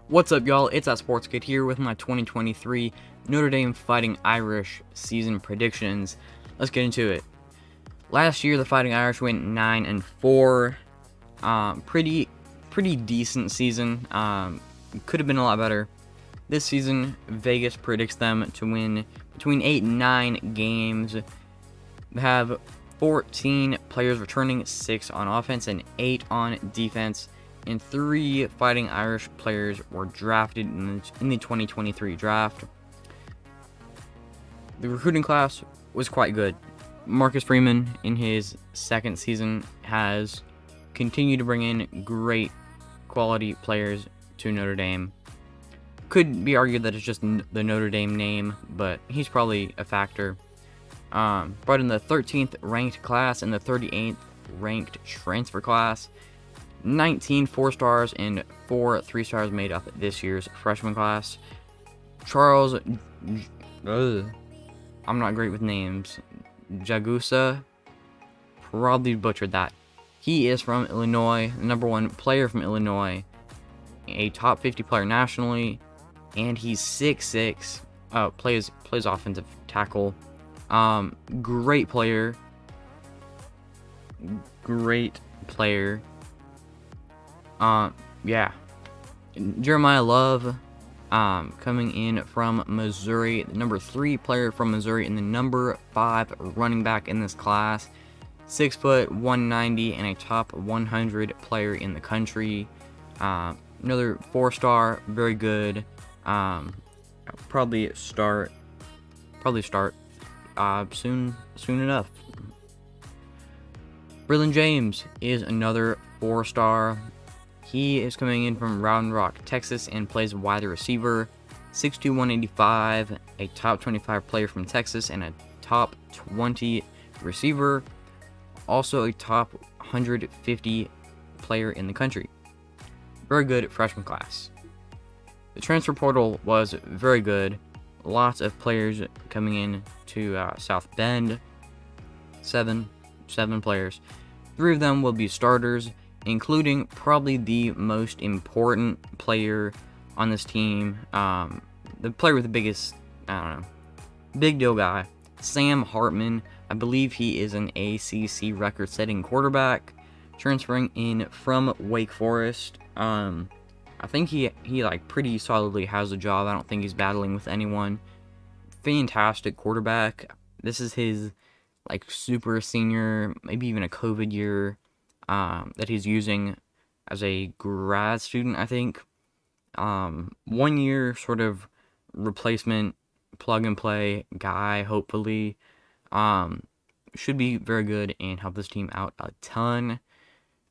What's up, y'all? It's that Sports Kid here with my 2023 Notre Dame Fighting Irish season predictions. Let's get into it. Last year, the Fighting Irish went 9-4. Pretty decent season. Could have been a lot better. This season, Vegas predicts them to win between 8 and 9 games. They have 14 players returning, 6 on offense and 8 on defense. And 3 Fighting Irish players were drafted in the 2023 draft. The recruiting class was quite good. Marcus Freeman, in his second season, has continued to bring in great quality players to Notre Dame. Could be argued that it's just the Notre Dame name, but he's probably a factor. Brought in the 13th ranked class and the 38th ranked transfer class. 19 4-stars and 4 3-stars made up this year's freshman class. Charles, I'm not great with names. Jagusa, probably butchered that. He is from Illinois, the number 1 player from Illinois, a top 50 player nationally, and he's 6'6". Plays offensive tackle. Great player. Yeah. Jeremiah Love, coming in from Missouri, the number 3 player from Missouri and the number 5 running back in this class. 6 foot, 190, and a top 100 player in the country. Another 4-star, very good. Probably start soon enough. Braylon James is another 4-star. He is coming in from Round Rock, Texas, and plays wide receiver. 6'2", 185, a top 25 player from Texas, and a top 20 receiver. Also a top 150 player in the country. Very good freshman class. The transfer portal was very good. Lots of players coming in to South Bend. Seven players. 3 of them will be starters, including probably the most important player on this team. The player with the biggest, big deal guy, Sam Hartman. I believe he is an ACC record-setting quarterback, transferring in from Wake Forest. I think he pretty solidly has a job. I don't think he's battling with anyone. Fantastic quarterback. This is his super senior, maybe even a COVID year that he's using as a grad student, I think. 1 year sort of replacement, plug and play guy, hopefully. Should be very good and help this team out a ton.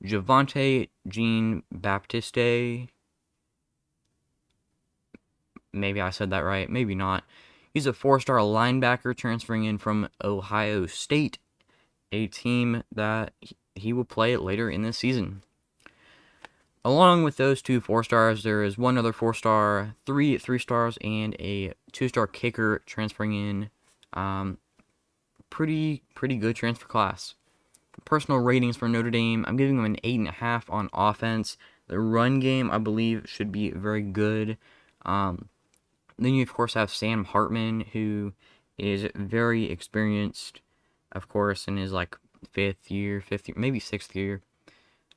Javante Jean Baptiste. Maybe I said that right, maybe not. He's a 4-star linebacker transferring in from Ohio State, a team that he will play later in this season. Along with those 2 4-stars, there is 1 other 4-star, 3 3-stars, and a 2-star kicker transferring in. Pretty good transfer class. Personal ratings for Notre Dame, I'm giving them an 8.5 on offense. The run game, I believe, should be very good. Then you, of course, have Sam Hartman, who is very experienced, of course, in his 5th year, maybe 6th year.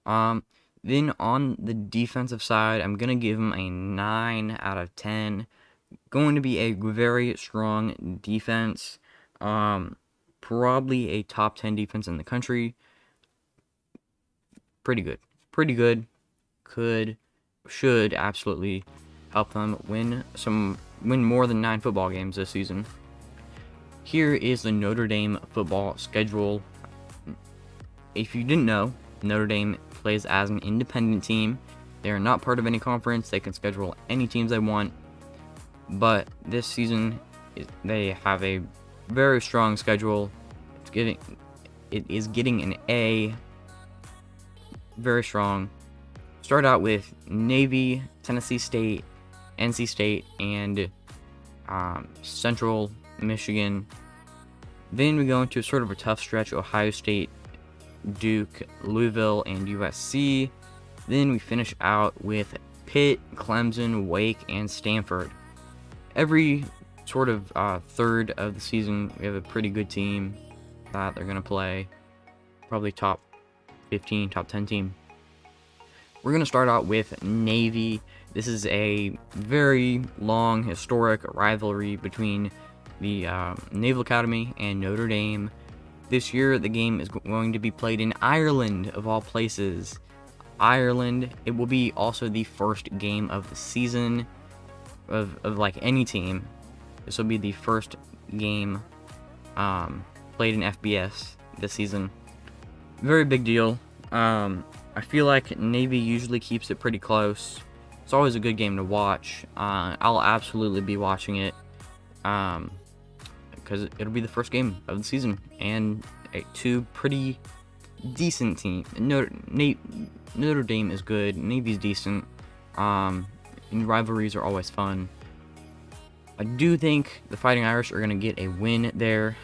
Then on the defensive side, I'm going to give him a 9 out of 10. Going to be a very strong defense. Probably a top 10 defense in the country. Pretty good. Should absolutely help them win more than 9 football games this season. Here is the Notre Dame football schedule. If you didn't know, Notre Dame plays as an independent team. They are not part of any conference. They can schedule any teams they want. But this season, they have a very strong schedule. It is getting an A. Very strong. Start out with Navy, Tennessee State, NC State, and Central Michigan. Then we go into sort of a tough stretch: Ohio State, Duke, Louisville, and USC. Then we finish out with Pitt, Clemson, Wake, and Stanford. Every sort of third of the season, we have a pretty good team that they're going to play. Probably top 15, top 10 team. We're going to start out with Navy. This is a very long, historic rivalry between the Naval Academy and Notre Dame. This year, the game is going to be played in Ireland, of all places. Ireland. It will be also the first game of the season of like any team. This will be the first game played in FBS this season. Very big deal. I feel like Navy usually keeps it pretty close. It's always a good game to watch. I'll absolutely be watching it because it'll be the first game of the season, and two pretty decent teams. Notre Dame is good. Navy's decent. And rivalries are always fun. I do think the Fighting Irish are going to get a win there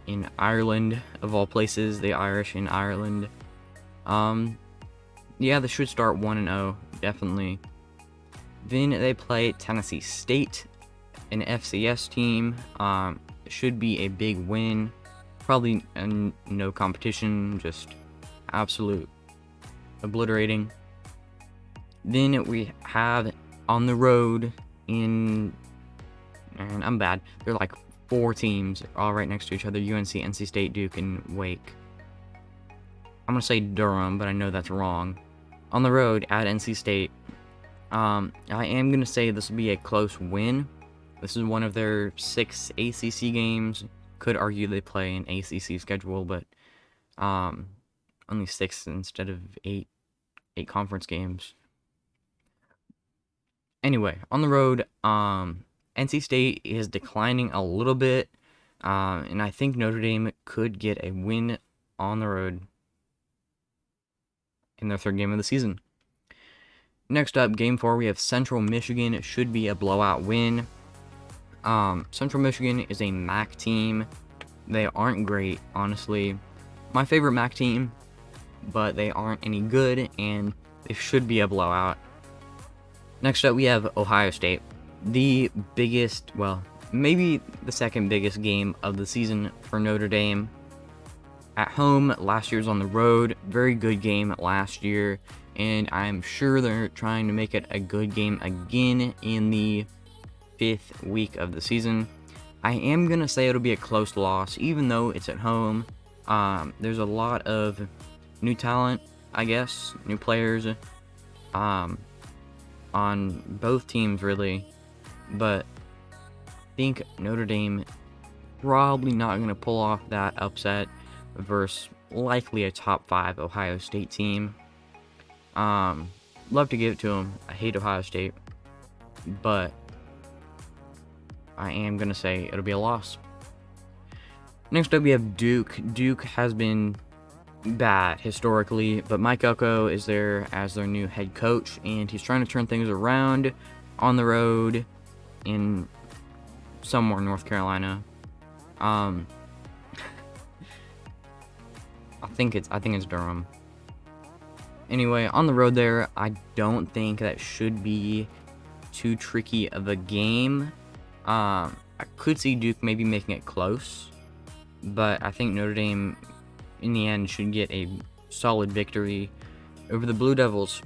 in Ireland, of all places. The Irish in Ireland. Yeah, they should start 1-0, definitely. Then they play Tennessee State, an FCS team. Should be a big win. Probably no competition, just absolute obliterating. Then we have on the road in, and I'm bad, they're like 4 teams all right next to each other: UNC, NC State, Duke, and Wake. I'm gonna say Durham, but I know that's wrong. On the road at NC State, I am gonna say this will be a close win. This is one of their 6 ACC games. Could argue they play an ACC schedule, but only 6 instead of 8 conference games. Anyway, on the road, NC State is declining a little bit, and I think Notre Dame could get a win on the road in their 3rd game of the season. Next up, game 4, we have Central Michigan. It should be a blowout win. Central Michigan is a MAC team. They aren't great, honestly. My favorite MAC team, but they aren't any good, and they should be a blowout. Next up, we have Ohio State. The biggest, well, maybe the 2nd biggest game of the season for Notre Dame. At home, last year's on the road. Very good game last year, and I'm sure they're trying to make it a good game again in the 5th week of the season. I am going to say it'll be a close loss, even though it's at home. There's a lot of new talent, I guess, new players on both teams, really. But I think Notre Dame probably not going to pull off that upset versus likely a top 5 Ohio State team. Love to give it to them. I hate Ohio State, but I am going to say it'll be a loss. Next up, we have Duke. Duke has been bad historically, but Mike Elko is there as their new head coach, and he's trying to turn things around on the road in somewhere North Carolina. I think it's Durham. Anyway, on the road there, I don't think that should be too tricky of a game. I could see Duke maybe making it close, but I think Notre Dame in the end should get a solid victory over the Blue Devils.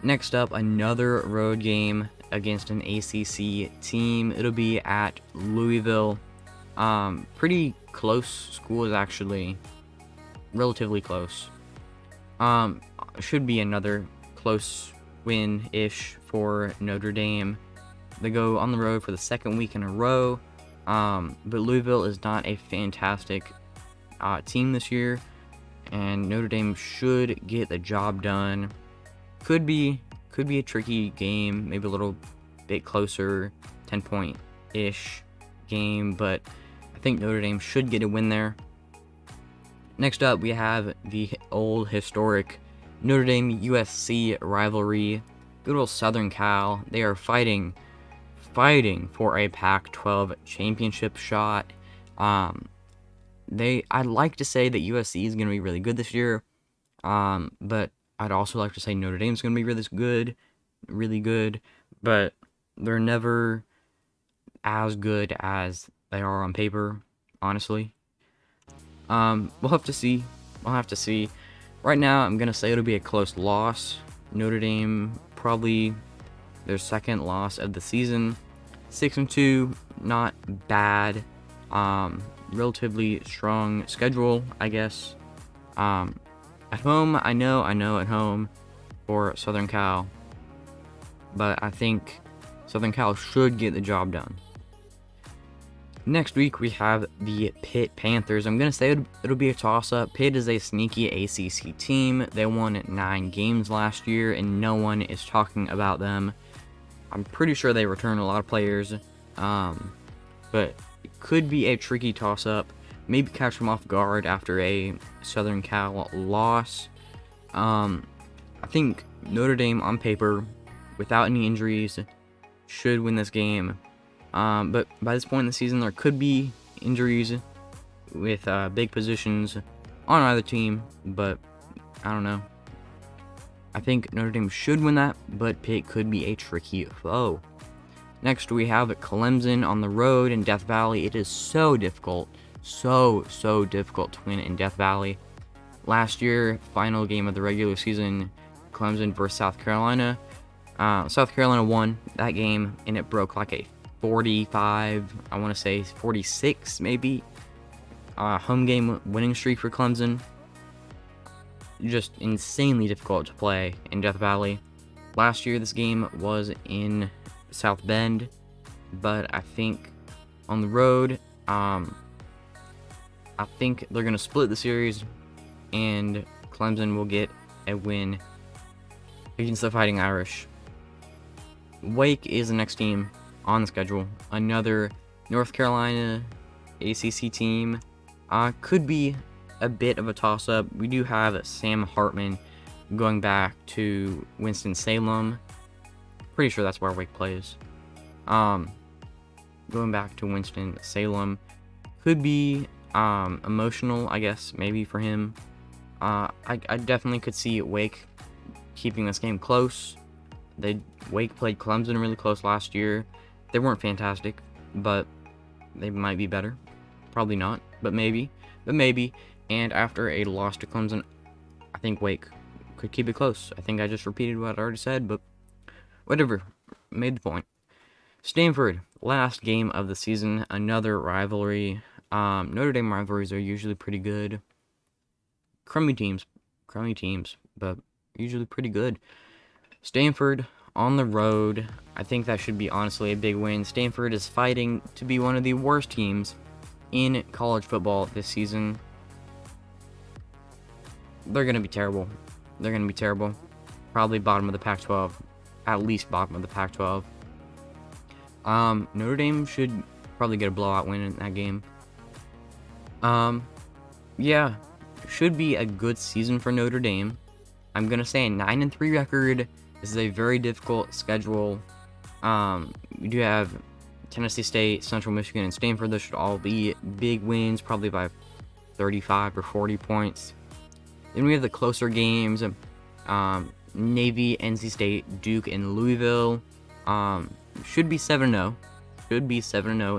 Next up, another road game against an ACC team. It'll be at Louisville. Pretty close schools, actually. Relatively close. Should be another close win-ish for Notre Dame. They go on the road for the 2nd week in a row. But Louisville is not a fantastic team this year, and Notre Dame should get the job done. Could be a tricky game, maybe a little bit closer, 10-point-ish game, but I think Notre Dame should get a win there. Next up, we have the old historic Notre Dame USC rivalry. Good old Southern Cal. They are fighting for a Pac-12 championship shot. I'd like to say that USC is going to be really good this year, but I'd also like to say Notre Dame is going to be really good. really good, but they're never as good as they are on paper, honestly. We'll have to see. We'll have to see. Right now, I'm gonna say it'll be a close loss. Notre Dame probably their second loss of the season. 6-2, not bad. Relatively strong schedule, I guess. At home, I know at home for Southern Cal, but I think Southern Cal should get the job done. Next week, we have the Pitt Panthers. I'm going to say it'll be a toss-up. Pitt is a sneaky ACC team. They won 9 games last year, and no one is talking about them. I'm pretty sure they return a lot of players, but it could be a tricky toss-up. Maybe catch them off guard after a Southern Cal loss. I think Notre Dame, on paper, without any injuries, should win this game. But by this point in the season, there could be injuries with big positions on either team, but I don't know. I think Notre Dame should win that, but Pitt could be a tricky foe. Next, we have Clemson on the road in Death Valley. It is so difficult, so difficult to win in Death Valley. Last year, final game of the regular season, Clemson versus South Carolina. South Carolina won that game, and it broke like a 45, I want to say 46 maybe, home game winning streak for Clemson. Just insanely difficult to play in Death Valley. Last year, this game was in South Bend, but I think on the road, I think they're going to split the series, and Clemson will get a win against the Fighting Irish. Wake is the next team on the schedule. Another North Carolina ACC team. Could be a bit of a toss-up. We do have Sam Hartman going back to Winston-Salem. Pretty sure that's where Wake plays. Going back to Winston-Salem could be emotional, I guess, maybe for him. I definitely could see Wake keeping this game close. Wake played Clemson really close last year. They weren't fantastic, but they might be better. Probably not, but maybe. And after a loss to Clemson, I think Wake could keep it close. I think I just repeated what I already said, but whatever. Made the point. Stanford, last game of the season, another rivalry. Notre Dame rivalries are usually pretty good. Crummy teams, but usually pretty good. Stanford on the road, I think that should be honestly a big win. Stanford is fighting to be one of the worst teams in college football this season. They're going to be terrible. Probably bottom of the Pac-12. At least bottom of the Pac-12. Notre Dame should probably get a blowout win in that game. Yeah, should be a good season for Notre Dame. I'm going to say a 9-3 record. This is a very difficult schedule. We do have Tennessee State, Central Michigan, and Stanford. Those should all be big wins, probably by 35 or 40 points. Then we have the closer games. Navy, NC State, Duke, and Louisville. Should be 7-0.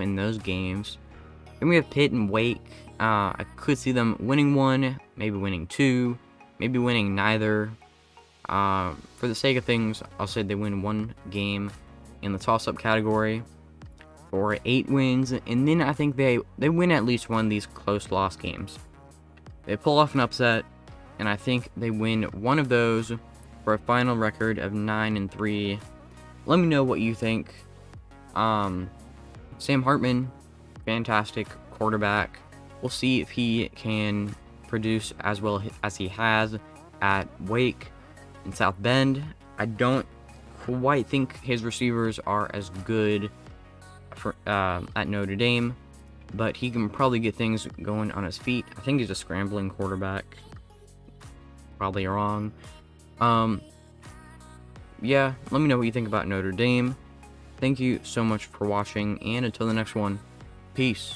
In those games. Then we have Pitt and Wake. I could see them winning one, maybe winning two, maybe winning neither. For the sake of things, I'll say they win one game in the toss-up category for 8 wins, and then I think they win at least one of these close loss games. They pull off an upset, and I think they win one of those for a final record of 9-3. Let me know what you think. Sam Hartman, fantastic quarterback. We'll see if he can produce as well as he has at Wake and South Bend. I don't quite think his receivers are as good for at Notre Dame, but he can probably get things going on his feet. I think he's a scrambling quarterback. Probably wrong. Yeah, let me know what you think about Notre Dame. Thank you so much for watching, and until the next one, peace.